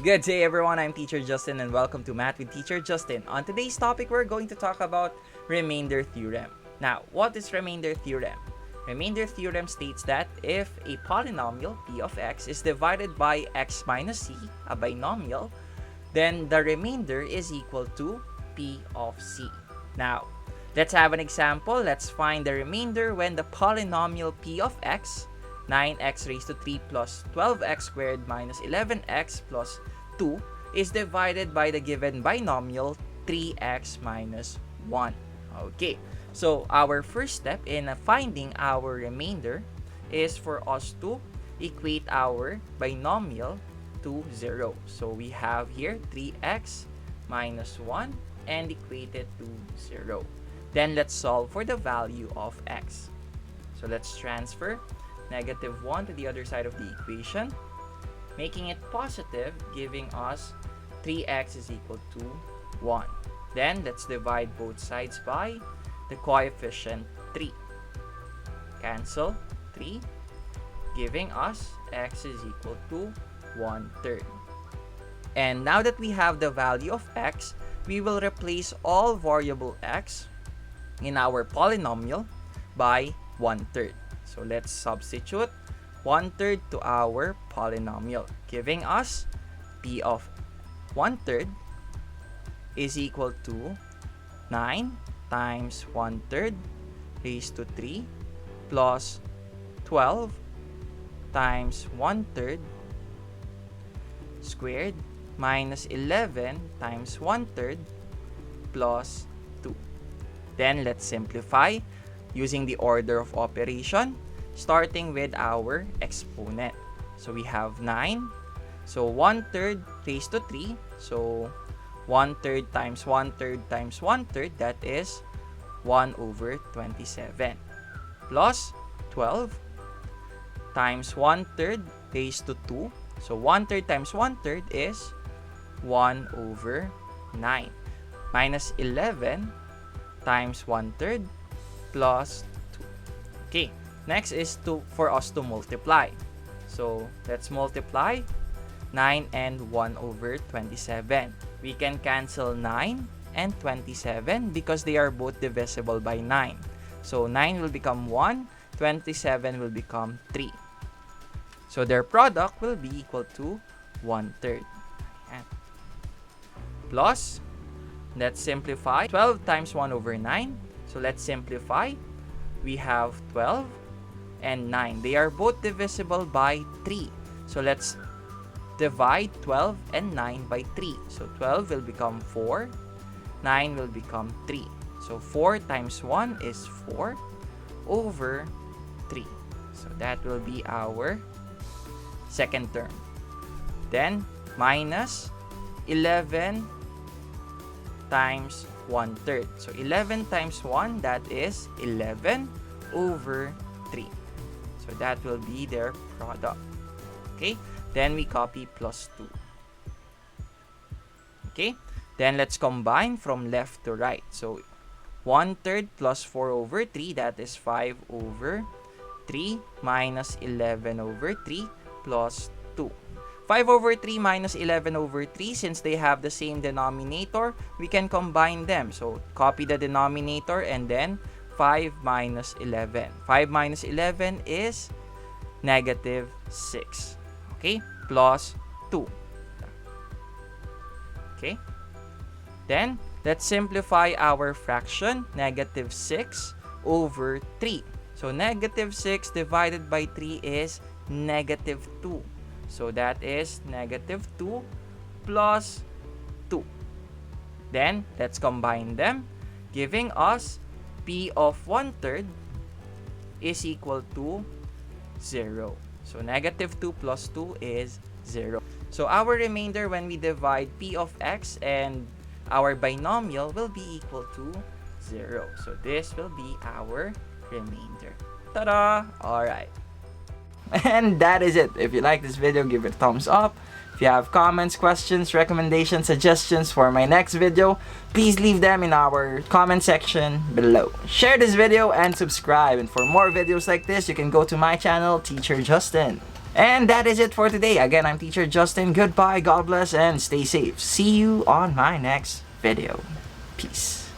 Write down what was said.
Good day everyone, I'm Teacher Justin and welcome to Math with Teacher Justin. On today's topic, we're going to talk about Remainder Theorem. Now, what is Remainder Theorem? Remainder Theorem states that if a polynomial p of x is divided by x minus c, a binomial, then the remainder is equal to p of c. Now, let's have an example. Let's find the remainder when the polynomial p of x, 9x raised to 3 plus 12x squared minus 11x plus 2 is divided by the given binomial 3x minus 1. Okay, so our first step in finding our remainder is for us to equate our binomial to 0. So we have here 3x minus 1 and equate it to 0. Then let's solve for the value of x. So let's transfer negative 1 to the other side of the equation, making it positive, giving us 3x is equal to 1. Then let's divide both sides by the coefficient 3. Cancel 3, giving us x is equal to 1/3. And now that we have the value of x, we will replace all variable x in our polynomial by 1/3. So let's substitute 1/3 to our polynomial, giving us p of 1/3 is equal to 9 times 1/3 raised to 3 plus 12 times 1/3 squared minus 11 times 1/3 plus 2. Then let's simplify using the order of operation, starting with our exponent. So we have 9. So 1/3 raised to 3. So 1/3 times 1/3 times 1/3, that is 1/27. Plus 12 times 1/3 raised to 2. So 1/3 times 1/3 is 1/9. Minus 11 times 1/3 plus 2. Okay, next is for us to multiply. So let's multiply 9 and 1/27. We can cancel 9 and 27 because they are both divisible by 9. So 9 will become 1, 27 will become 3. So their product will be equal to 1/3. Plus, let's simplify 12 times 1/9. So let's simplify. We have 12 and 9. They are both divisible by 3. So let's divide 12 and 9 by 3. So 12 will become 4. 9 will become 3. So 4 times 1 is 4/3. So that will be our second term. Then minus 11 times 1/3. So 11 times 1, that is 11/3. So that will be their product. Okay, then we copy plus 2. Okay, then let's combine from left to right. So 1/3 plus 4/3, that is 5/3 minus 11/3 plus 2. 5/3 minus 11/3, since they have the same denominator, we can combine them. So copy the denominator and then 5 minus 11. 5 minus 11 is negative 6. Okay, plus 2. Okay, then let's simplify our fraction, negative 6/3. So negative 6 divided by 3 is negative 2. So that is negative 2 plus 2. Then let's combine them, giving us p of 1/3 is equal to 0. So negative 2 plus 2 is 0. So our remainder when we divide p of x and our binomial will be equal to 0. So this will be our remainder. Ta-da! Alright. And that is it. If you like this video, give it a thumbs up. If you have comments, questions, recommendations, suggestions for my next video, please leave them in our comment section below. Share this video and subscribe. And for more videos like this, you can go to my channel, Teacher Justin. And that is it for today. Again, I'm Teacher Justin. Goodbye, God bless, and stay safe. See you on my next video. Peace.